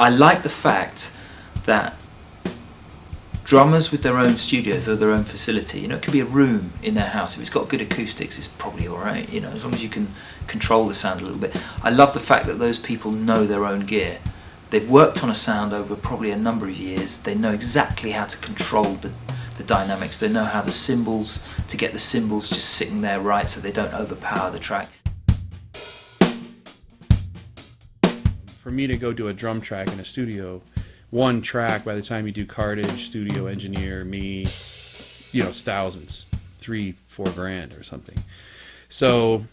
I like the fact that drummers with their own studios or their own facility, you know, it could be a room in their house. If it's got good acoustics, it's probably all right, you know, as long as you can control the sound a little bit. I love the fact that those people know their own gear. They've worked on a sound over probably a number of years. They know exactly how to control the dynamics. They know how to get the cymbals just sitting there right so they don't overpower the track. For me to go do a drum track in a studio, one track, by the time you do cartage, studio engineer, me, you know, it's thousands, $3-4 grand or something. So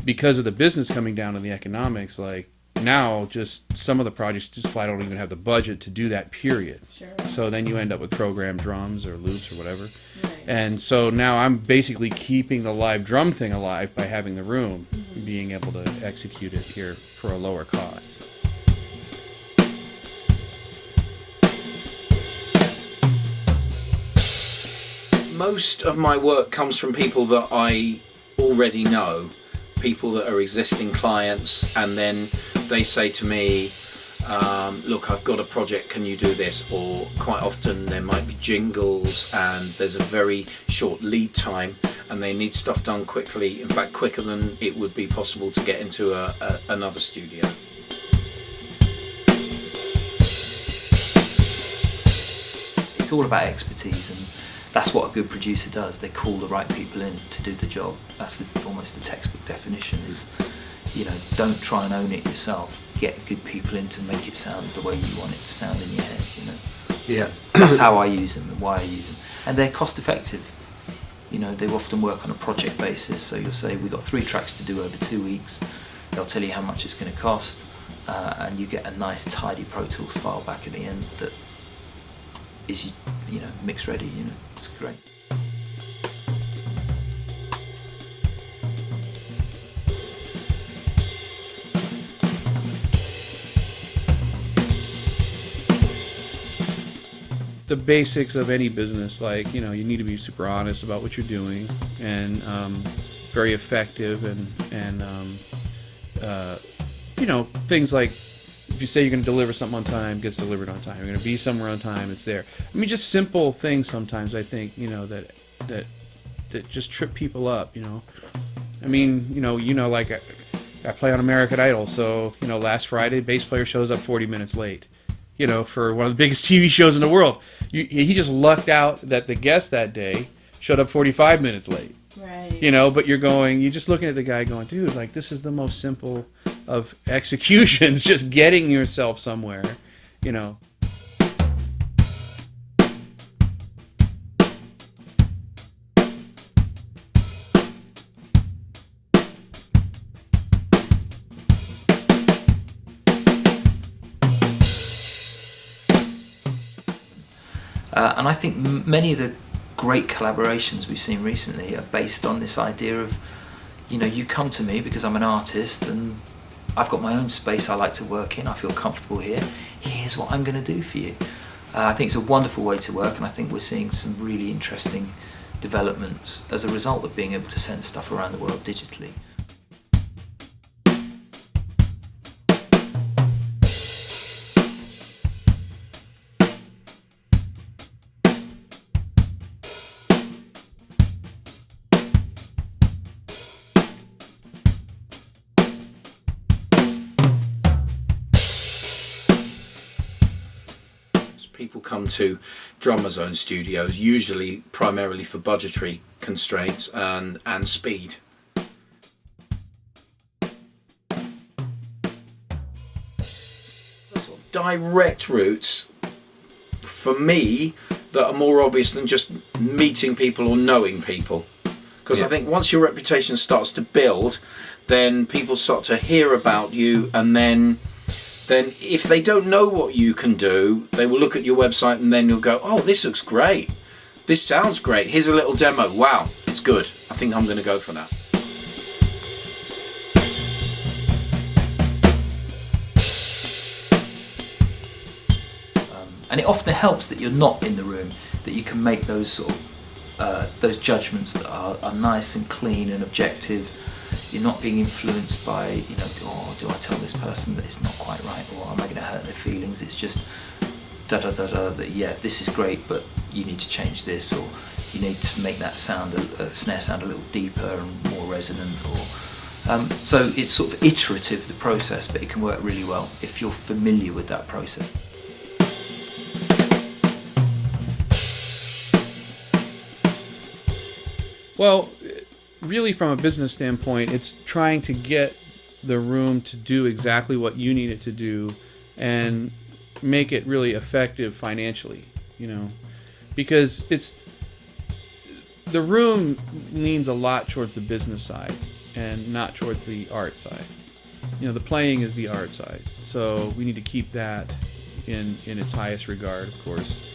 because of the business coming down to the economics, like now just some of the projects just flat don't even have the budget to do that, period. Sure. So then you end up with programmed drums or loops or whatever. Right. And so now I'm basically keeping the live drum thing alive by having the room, being able to execute it here for a lower cost. Most of my work comes from people that I already know, people that are existing clients, and then they say to me, look, I've got a project, can you do this? Or quite often there might be jingles and there's a very short lead time and they need stuff done quickly, in fact quicker than it would be possible to get into another studio. It's all about expertise, and that's what a good producer does. They call the right people in to do the job. That's almost the textbook definition is, you know, don't try and own it yourself. Get good people in to make it sound the way you want it to sound in your head, you know. Yeah. That's how I use them and why I use them. And they're cost effective. You know, they often work on a project basis, so you'll say, we've got 3 tracks to do over 2 weeks. They'll tell you how much it's going to cost, and you get a nice tidy Pro Tools file back at the end that is, you know, mix ready, you know. It's great. The basics of any business, like, you know, you need to be super honest about what you're doing and very effective, and you know, things like if you say you're going to deliver something on time, it gets delivered on time. You're going to be somewhere on time, it's there. I mean, just simple things sometimes, I think, you know, that just trip people up, you know. I mean, you know, like I play on American Idol, so, you know, last Friday, bass player shows up 40 minutes late, you know, for one of the biggest TV shows in the world. He just lucked out that the guest that day showed up 45 minutes late. Right. You know, but you're just looking at the guy going, dude, like, this is the most simple of executions, just getting yourself somewhere, you know. And I think many of the great collaborations we've seen recently are based on this idea of, you know, you come to me because I'm an artist and I've got my own space I like to work in, I feel comfortable here, here's what I'm going to do for you. I think it's a wonderful way to work, and I think we're seeing some really interesting developments as a result of being able to send stuff around the world digitally. People come to drummers' own studios usually primarily for budgetary constraints and speed. Sort of direct routes for me that are more obvious than just meeting people or knowing people, because I think once your reputation starts to build, then people start to hear about you, and then if they don't know what you can do, they will look at your website and then you'll go, oh, this looks great. This sounds great. Here's a little demo. Wow, it's good. I think I'm going to go for that. And it often helps that you're not in the room, that you can make those sort of those judgments that are nice and clean and objective. you're not being influenced by, you know, oh, do I tell this person that it's not quite right, or am I going to hurt their feelings? It's just that, yeah, this is great, but you need to change this, or you need to make that sound, snare sound, a little deeper and more resonant, or so it's sort of iterative, the process, but it can work really well if you're familiar with that process. Well, really from a business standpoint, it's trying to get the room to do exactly what you need it to do and make it really effective financially, you know, because the room leans a lot towards the business side and not towards the art side. You know, the playing is the art side, so we need to keep that in its highest regard, of course.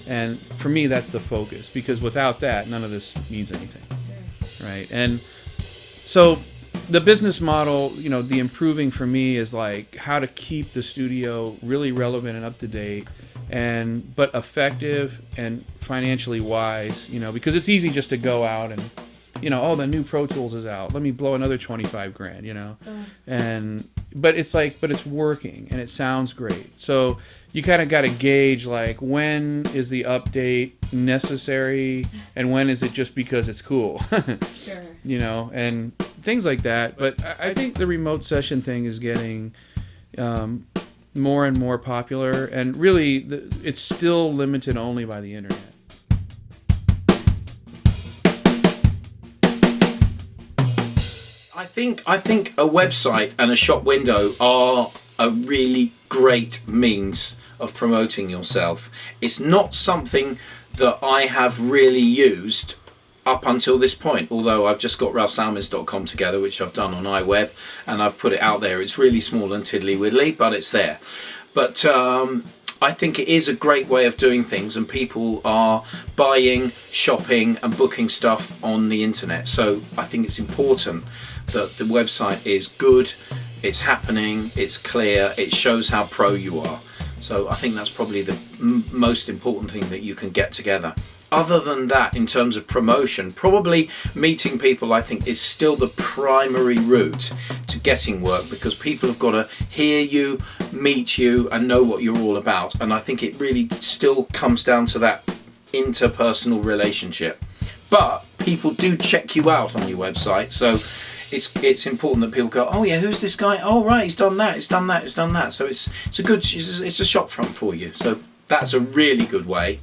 And for me, that's the focus, because without that, none of this means anything, right? And so the business model, you know, the improving for me is like how to keep the studio really relevant and up to date, but effective and financially wise, you know, because it's easy just to go out and, you know, oh, the new Pro Tools is out, let me blow another 25 grand, you know, but it's working and it sounds great. So you kind of got to gauge, like, when is the update necessary and when is it just because it's cool? Sure. You know, and things like that. But I think the remote session thing is getting more and more popular, and really it's still limited only by the internet. I think a website and a shop window are a really great means of promoting yourself. It's not something that I have really used up until this point, although I've just got Salmins.com together, which I've done on iWeb, and I've put it out there. It's really small and tiddly widdly, but it's there. But I think it is a great way of doing things, and people are buying, shopping and booking stuff on the internet. So I think it's important that the website is good, it's happening, it's clear, it shows how pro you are. So I think that's probably the most important thing that you can get together. Other than that, in terms of promotion, probably meeting people, I think, is still the primary route to getting work, because people have got to hear you, meet you, and know what you're all about. And I think it really still comes down to that interpersonal relationship. But people do check you out on your website, so it's important that people go, oh yeah, who's this guy? Oh right, he's done that, he's done that, he's done that. So it's a shop front for you. So that's a really good way